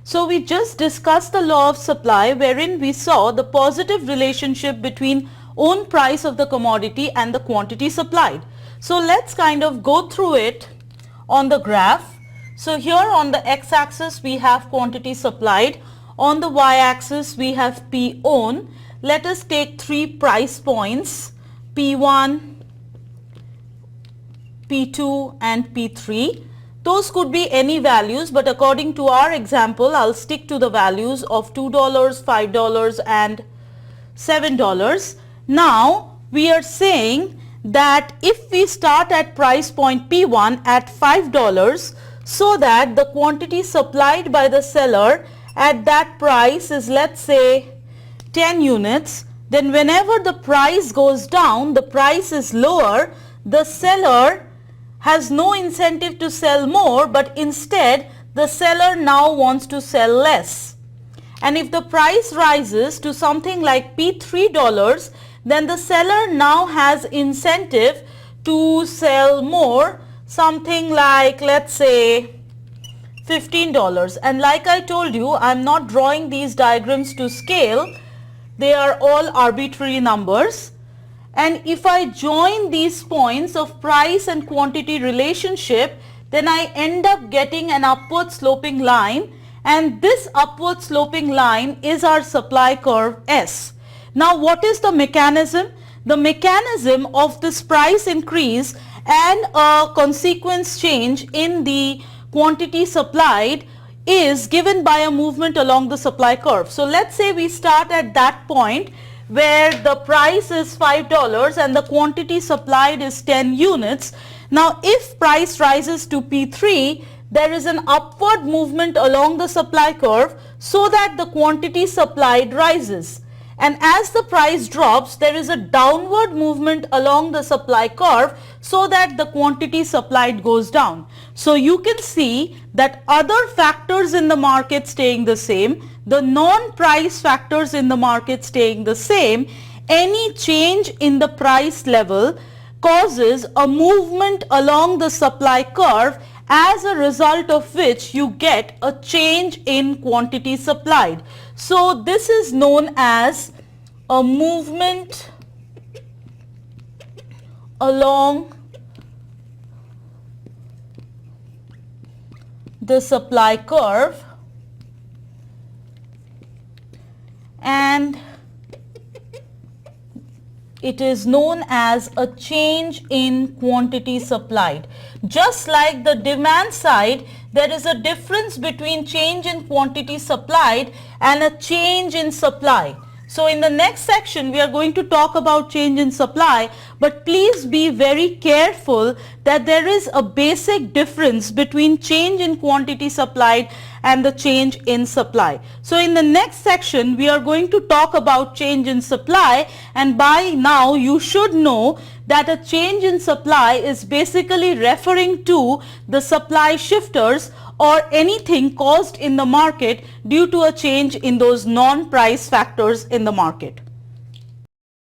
So we just discussed the law of supply, wherein we saw the positive relationship between own price of the commodity and the quantity supplied. So let's kind of go through it on the graph. So here on the x-axis we have quantity supplied, on the y-axis we have P own. Let us take three price points, P1, P2 and P3. Those could be any values, but according to our example, I'll stick to the values of $2, $5 and $7. Now we are saying that if we start at price point P1 at $5, so that the quantity supplied by the seller at that price is, let's say, 10 units, then whenever the price goes down, the price is lower, the seller has no incentive to sell more, but instead the seller now wants to sell less. And if the price rises to something like P3, then the seller now has incentive to sell more, something like, let's say, $15. And like I told you, I'm not drawing these diagrams to scale. They are all arbitrary numbers. And if I join these points of price and quantity relationship, then I end up getting an upward sloping line, and this upward sloping line is our supply curve S. Now what is the mechanism? The mechanism of this price increase and a consequent change in the quantity supplied is given by a movement along the supply curve. So let's say we start at that point where the price is $5 and the quantity supplied is 10 units. Now if price rises to P3, there is an upward movement along the supply curve so that the quantity supplied rises. And as the price drops, there is a downward movement along the supply curve so that the quantity supplied goes down. So you can see that other factors in the market staying the same, the non-price factors in the market staying the same, any change in the price level causes a movement along the supply curve, as a result of which you get a change in quantity supplied. So this is known as a movement along the supply curve, and it is known as a change in quantity supplied. Just like the demand side, there is a difference between change in quantity supplied and a change in supply. So in the next section we are going to talk about change in supply, but please be very careful that there is a basic difference between change in quantity supplied and the change in supply. So in the next section we are going to talk about change in supply, and by now you should know that a change in supply is basically referring to the supply shifters or anything caused in the market due to a change in those non-price factors in the market.